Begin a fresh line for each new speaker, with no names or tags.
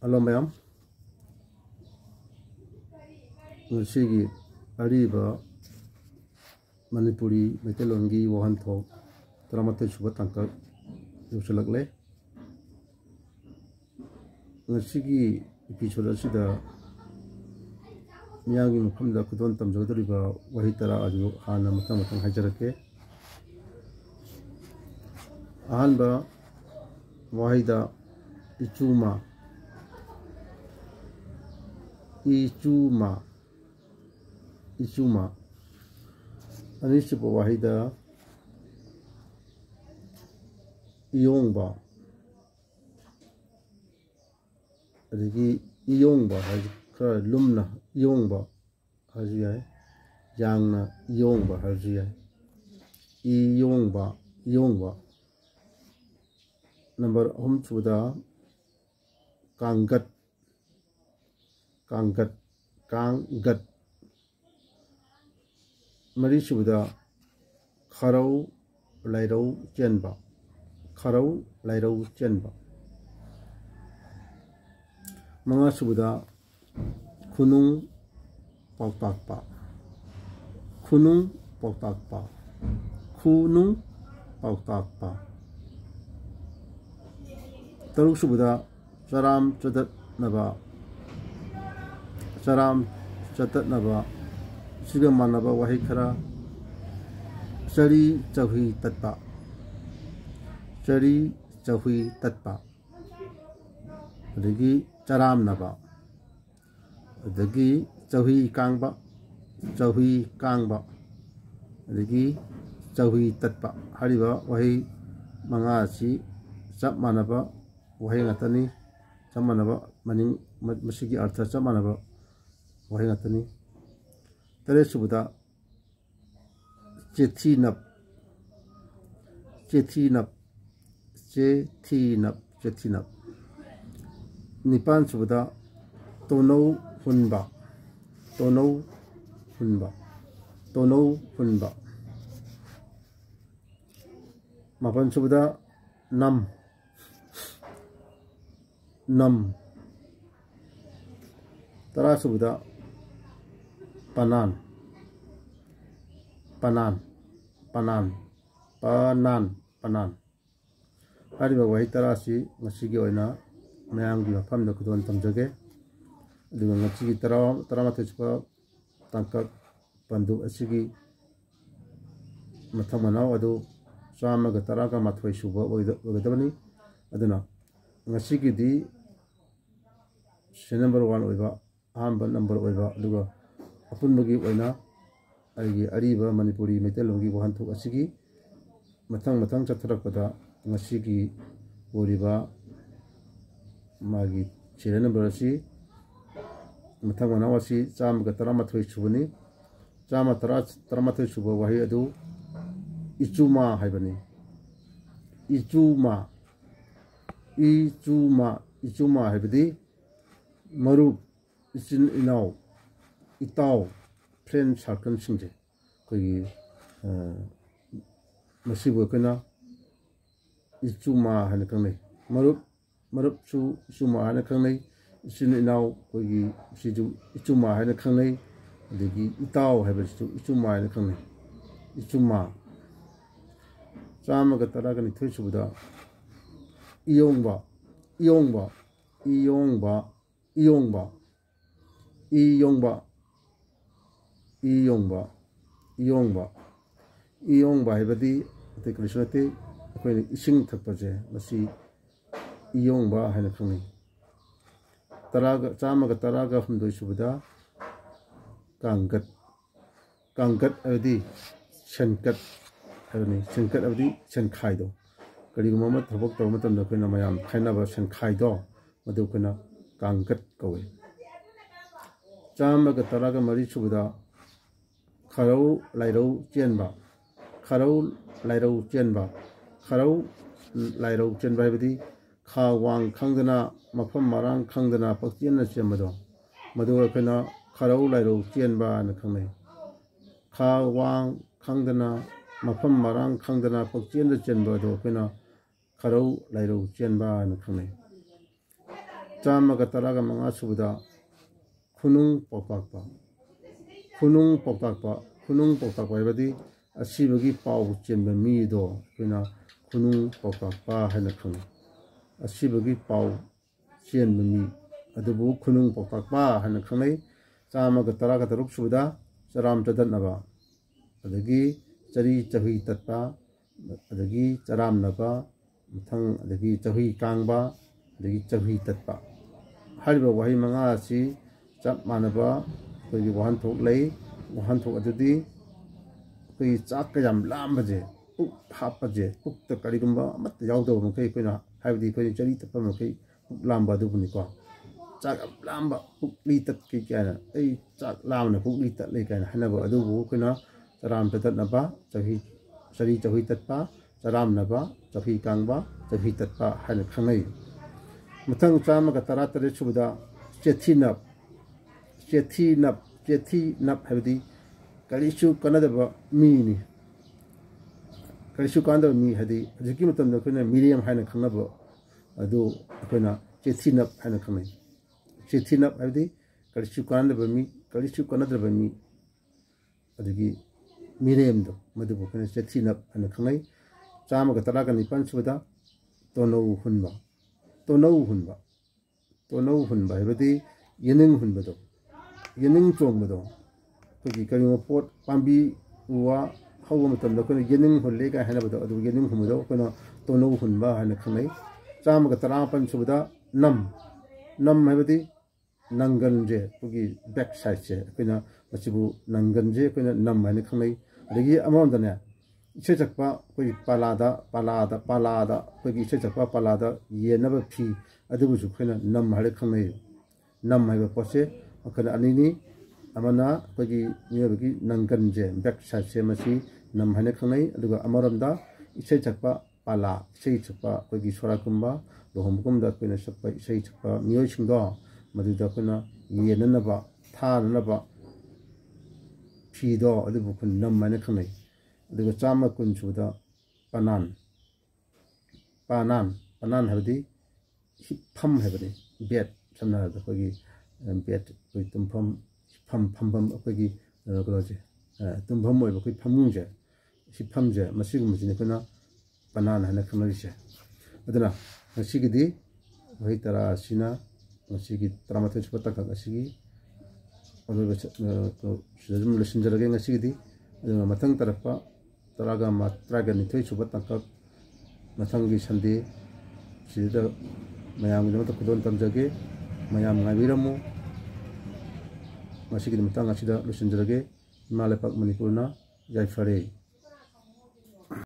Hello ma'am. Ngasigi ariba Manipuri Metelongi Wahanto Tramate Subatangka Yusalakle. Ngasigi episode asida Miyagi Mufamda Kudon Tamjodriba Wahitara Adu Hana Matamatan Hajarake Ahanba Wahida Ichuma Anishipa Wahida Iyongba Adigi Iyongba Kara Lumna Iyongba Hajiyai Yangna Iyongba Hajiyai Iyongba Number Hum Suda Kangat Mari Suda Kharau Lairau Chenba Manga Suda Kunung Pautakpa Taruk Suda Saram Chatat Naba Sigamanaba Wahikara Chari Chahui Tatpa Adagi Charam Naba Adagi Chahui Kangba Adagi Chahui Tatpa Hariba Wahi Mangachi Chap Manaba Wahi Natani Chamanaba Maning Masigi Artha Chamanaba Wahi Natani Tare Subuda Chetinap Nipan Subuda Tono Hunba Mapan Subuda Nam Tara Subuda Panan Hariba Wahitarasi Masigi Oina Mayang di Mafam da Kudon Tamjage Dengan Masigi Taramate Chupa Tangkak Pandu Asigi Matamanau Adu Sama Gataraga Matway Suba Wagadabani Aduna Masigi di number 1 Oiba Hamba number Oiba Luga Apun Mugi Oina Ariba Manipuri Metelongi Wahantu Asigi Matang Chatarapada Masigi Uriba Magi Chirena Berasi Matamanawasi Sam Gataramatui Subani Sama Taramatui Suba Wahiadu Ichuma Haibani Ichuma Haibadi Maru Isin Inau Itau Friend Sarkan Singje Koi Masibu Kana Ichuma Hanakane Marup Su Suma Hanakane Isin Inau Koi Siju Ichuma Hanakane Digi Itau Habistu Ichuma Hanakane Ichuma Sama Gataragan Tusuda Iyongba Habadi the Krishnati when Ising Tapaje Masi Iyongba Hanakani Taraga Chamaga Taraga from the Subuda Kangat Abdi Shankat Abdi Shankaido Kaligumama Tabok Tomatan the Kunamayam Kanava Shankaido Madukuna Kangat Kowe Chamaga Taraga Mari Subuda Kharau Lairau Chenba Badi Kha Wang Kangdana Mafam Marang Kangdana Paktiana Chemado Madura Kharau Lairau Chenba and Kame Kha Wang Kangdana Mafam Marang Kangdana Paktiana Chenba do Pena Kharau Lairau Chenba and Kame ꯆꯥꯝꯃꯒ ꯇꯔꯥꯒ ꯃꯉꯥ ꯁꯨꯕꯗ ꯈꯨꯅꯨꯡ ꯄꯥꯎꯇꯥꯛꯄ ꯈꯨꯅꯨꯡ ꯄꯥꯎꯇꯥꯛꯄ ꯈꯨꯅꯨꯡ ꯄꯥꯎꯇꯥꯛꯄ ꯍꯥꯏꯕꯗꯤ ꯑꯁꯤꯕꯒꯤ ꯄꯥꯎ ꯆꯦꯟꯕ ꯃꯤꯗꯣ ꯑꯩꯈꯣꯏꯅ ꯈꯨꯅꯨꯡ ꯄꯥꯎꯇꯥꯛꯄ ꯍꯥꯏꯅ ꯈꯪꯅꯩ ꯑꯁꯤꯕꯒꯤ ꯄꯥꯎ ꯆꯦꯟꯕ ꯃꯤ ꯑꯗꯨꯕꯨ ꯈꯨꯅꯨꯡ ꯄꯥꯎꯇꯥꯛꯄ ꯍꯥꯏꯅ ꯈꯪꯅꯩ ꯆꯥꯝꯃꯒ ꯇꯔꯥꯒ ꯇꯔꯨꯛ ꯁꯨꯕꯗ ꯆꯔꯥꯝ ꯆꯗꯠꯅꯕ ꯑꯗꯒꯤ ꯆꯔꯤ ꯆꯍꯨꯏ ꯇꯠꯄ ꯑꯗꯒꯤ ꯆꯔꯥꯝꯅꯕ ꯃꯊꯪ ꯑꯗꯒꯤ ꯆꯍꯨꯏ ꯀꯥꯡꯕ ꯑꯗꯒꯤ ꯆꯍꯨꯏ ꯇꯠꯄ ꯍꯥꯏꯔꯤꯕ ꯋꯥꯍꯩ ꯃꯉꯥ ꯑꯁꯤ ꯆꯞ ꯃꯥꯟꯅꯕ ꯑꯩꯈꯣꯏꯒꯤ ꯋꯥꯍꯟꯊꯣꯛ ꯂꯩ ꯋꯥꯍꯟꯊꯣꯛ ꯑꯗꯨꯗꯤ ꯑꯩꯈꯣꯏꯒꯤ ꯆꯥꯛꯀ ꯌꯥꯝ ꯂꯥꯝꯕꯁꯦ ꯄꯨꯛ ꯍꯥꯞꯄꯁꯦ ꯄꯨꯛꯇ ꯀꯔꯤꯒꯨꯝꯕ ꯑꯃꯠꯇ ꯌꯥꯎꯗꯕ ꯃꯈꯩ ꯑꯩꯈꯣꯏꯅ ꯍꯥꯏꯕꯗꯤ ꯑꯩꯈꯣꯏꯅ ꯆꯔꯤ ꯇꯠꯄ ꯃꯈꯩ ꯄꯨꯛ ꯂꯥꯝꯕ ꯑꯗꯨꯕꯨꯅꯤꯀꯣ ꯆꯥꯛ ꯌꯥꯝ ꯂꯥꯝꯕ ꯄꯨꯛꯂꯤ ꯇꯠꯀꯦ ꯀꯥꯏꯅ ꯑꯩ ꯆꯥꯛ ꯂꯥꯝꯕꯅ ꯄꯨꯛꯂꯤ ꯇꯠꯂꯦ ꯀꯥꯏꯅ ꯍꯥꯏꯅꯕ ꯑꯗꯨꯕꯨ ꯑꯩꯈꯣꯏꯅ ꯆꯔꯥꯝ ꯆꯗꯠꯅꯕ ꯆꯔꯤ ꯆꯍꯨꯏ ꯇꯠꯄ ꯆꯔꯥꯝꯅꯕ ꯆꯍꯨꯏ ꯀꯥꯡꯕ ꯆꯍꯨꯏ ꯇꯠꯄ ꯍꯥꯏꯅ ꯈꯪꯅꯩ ꯃꯊꯪ ꯆꯥꯝꯃꯒ ꯇꯔꯥ ꯇꯔꯦꯠ ꯁꯨꯕꯗ ꯆꯦꯊꯤꯅꯞ ꯆꯦꯊꯤꯅꯞ ꯍꯥꯏꯕꯗꯤ ꯀꯔꯤꯁꯨ ꯀꯥꯟꯅꯗꯕ ꯃꯤꯅꯤ ꯀꯔꯤꯁꯨ ꯀꯥꯟꯅꯗꯕ ꯃꯤ ꯍꯥꯏꯗꯤ ꯍꯧꯖꯤꯛꯀꯤ ꯃꯇꯝꯗ ꯑꯩꯈꯣꯏꯅ ꯃꯤꯔꯦꯝ ꯍꯥꯏꯅ ꯈꯪꯅꯕ ꯑꯗꯨ ꯑꯩꯈꯣꯏꯅ ꯆꯦꯊꯤꯅꯞ ꯍꯥꯏꯅ ꯈꯪꯅꯩ ꯆꯦꯊꯤꯅꯞ ꯍꯥꯏꯕꯗꯤ ꯀꯔꯤꯁꯨ ꯀꯥꯟꯅꯗ꯭ꯔꯕ ꯃꯤ ꯑꯗꯒꯤ ꯃꯤꯔꯦꯝꯗꯣ ꯃꯗꯨꯕꯨ ꯑꯩꯈꯣꯏꯅ ꯆꯦꯊꯤꯅꯞ ꯍꯥꯏꯅ ꯈꯪꯅꯩ ꯆꯥꯝꯃꯒ ꯇꯔꯥꯒ ꯅꯤꯄꯥꯜ ꯁꯨꯕꯗ ꯇꯣꯅꯧ ꯍꯨꯟꯕ ꯇꯣꯅꯧ ꯍꯨꯟꯕ ꯍꯥꯏꯕꯗꯤ ꯌꯦꯅꯤꯡ ꯍꯨꯟꯕꯗꯣ ꯌꯦꯅꯤꯡ ꯆꯣꯡꯕꯗꯣ ꯑꯩꯈꯣꯏꯒꯤ ꯀꯔꯤꯒꯨꯝꯕ ꯄꯣꯠ ꯄꯥꯝꯕꯤ ꯎ ꯋꯥ ꯍꯧꯕ ꯃꯇꯝꯗ ꯑꯩꯈꯣꯏꯅ ꯌꯦꯅꯤꯡ ꯍꯨꯜꯂꯦ ꯀꯥꯏ ꯍꯥꯏꯅꯕꯗꯣ ꯑꯗꯨ ꯌꯦꯅꯤꯡ ꯍꯨꯟꯕꯗꯣ ꯑꯩꯈꯣꯏꯅ ꯇꯣꯅꯧ ꯍꯨꯟꯕ ꯍꯥꯏꯅ ꯈꯪꯅꯩ ꯆꯥꯝꯃꯒ ꯇꯔꯥꯃꯥꯄꯜ ꯁꯨꯕꯗ ꯅꯝ ꯍꯥꯏꯕꯗꯤ ꯅꯪꯒꯟꯁꯦ ꯑꯩꯈꯣꯏꯒꯤ ꯕꯦꯛ ꯁꯥꯏꯠꯁꯦ ꯑꯩꯈꯣꯏꯅ ꯃꯁꯤꯕꯨ ꯅꯪꯒꯟꯁꯦ ꯑꯩꯈꯣꯏꯅ ꯅꯝ ꯍꯥꯏꯅ ꯈꯪꯅꯩ ꯑꯗꯒꯤ ꯑꯃꯔꯣꯝꯗꯅꯦ ꯏꯁꯩ ꯁꯛꯄ ꯑꯩꯈꯣꯏꯒꯤ ꯄꯥꯂꯥꯗ ꯑꯩꯈꯣꯏꯒꯤ ꯏꯁꯩ ꯁꯛꯄ ꯄꯥꯂꯥꯗ ꯌꯦꯟꯅꯕ ꯐꯤ ꯑꯗꯨꯕꯨꯁꯨ ꯑꯩꯈꯣꯏꯅ ꯅꯝ ꯍꯥꯏꯅ ꯈꯪꯅꯩ ꯅꯝ ꯍꯥꯏꯕ ꯄꯣꯠꯁꯦ ꯃꯈꯜ ꯑꯅꯤꯅꯤ ꯑꯃꯅ ꯑꯩꯈꯣꯏꯒꯤ ꯃꯤꯑꯣꯏꯕꯒꯤ ꯅꯪꯒꯟꯁꯦ ꯕꯦꯛ ꯁꯥꯏꯠꯁꯦ ꯃꯁꯤ ꯅꯝ ꯍꯥꯏꯅ ꯈꯪꯅꯩ ꯑꯗꯨꯒ ꯑꯃꯔꯣꯝꯗ ꯏꯁꯩ ꯁꯛꯄ ꯄꯥꯂꯥ ꯏꯁꯩ ꯁꯛꯄ ꯑꯩꯈꯣꯏꯒꯤ ꯁꯣꯔꯥꯠꯀꯨꯝꯕ ꯂꯨꯍꯣꯡꯕꯒꯨꯝꯕꯗ ꯑꯩꯈꯣꯏꯅ ꯁꯛꯄ ꯏꯁꯩ ꯁꯛꯄ ꯃꯤꯑꯣꯏꯁꯤꯡꯗꯣ ꯃꯗꯨꯗ ꯑꯩꯈꯣꯏꯅ ꯌꯦꯟꯅꯅꯕ ꯊꯥꯅꯅꯕ ꯐꯤꯗꯣ ꯑꯗꯨꯕꯨ ꯑꯩꯈꯣꯏꯅ ꯅꯝ ꯍꯥꯏꯅ ꯈꯪꯅꯩ ꯑꯗꯨꯒ ꯆꯥꯝꯃ ꯀꯨꯟ ꯁꯨꯕꯗ ꯄꯥꯅꯥꯟ ꯍꯥꯏꯕꯗꯤ ꯍꯤꯞꯐꯝ ꯍꯥꯏꯕꯅꯤ ꯕꯦꯠ ꯁꯝꯅ ꯍꯥꯏꯔꯕꯗ ꯑꯩꯈꯣꯏꯒꯤ ꯕꯦꯠ ꯑꯩꯈꯣꯏ ꯇꯨꯝꯐꯝ ꯐꯝꯐꯝ ꯑꯩꯈꯣꯏꯒꯤ ꯀꯩꯅꯣꯁꯦ ꯇꯨꯝꯐꯝ ꯑꯣꯏꯕ ꯑꯩꯈꯣই ꯐꯃꯨꯡꯁꯦ ꯍꯤꯞꯐꯝꯁꯦ ꯃꯁꯤꯒꯨꯝꯕꯁꯤꯅꯤ ꯑꯩꯈꯣꯏꯅ ꯄꯅꯥꯟ ꯍꯥꯏꯅ ꯈꯪꯅꯔꯤꯁꯦ ꯑꯗꯨꯅ ꯉꯁꯤꯒꯤꯗꯤ ꯋꯥꯍꯩ ꯇꯔꯥ ꯑꯁꯤꯅ ꯉꯁꯤꯒꯤ 18 ꯁꯨꯕ ꯇꯥꯡꯀꯛ ꯑꯁꯤꯒꯤ ꯑꯔꯣꯏꯕ ꯁꯤꯗ ꯑꯗꯨꯝ ꯂꯣꯏꯁꯤꯟꯖꯔꯒꯦ ꯉꯁꯤꯒꯤꯗꯤ ꯑꯗꯨꯒ ꯃꯊꯪ ꯇꯥꯔꯛꯄ 12 ꯁꯨꯕ ꯇꯥꯡꯀꯛ ꯃꯊꯪꯒꯤ ꯁꯟꯗꯦ ꯁꯤꯗ ꯃꯌꯥꯝꯒꯤꯗꯃꯛꯇ ꯈꯨꯗꯣꯜ ꯇꯝꯖꯒꯦ ꯃꯌꯥꯝ ꯉꯥꯏꯕꯤꯔꯝꯃꯨ ꯉꯁꯤꯒꯤ ꯃꯇꯥꯡ ꯑꯁꯤꯗ ꯂꯣꯏꯁꯤꯟꯖꯔꯒꯦ ꯏꯃꯥ ꯂꯩꯄꯥꯛ ꯃꯅꯤꯄꯨꯔꯅ ꯌꯥꯏꯐꯔꯦ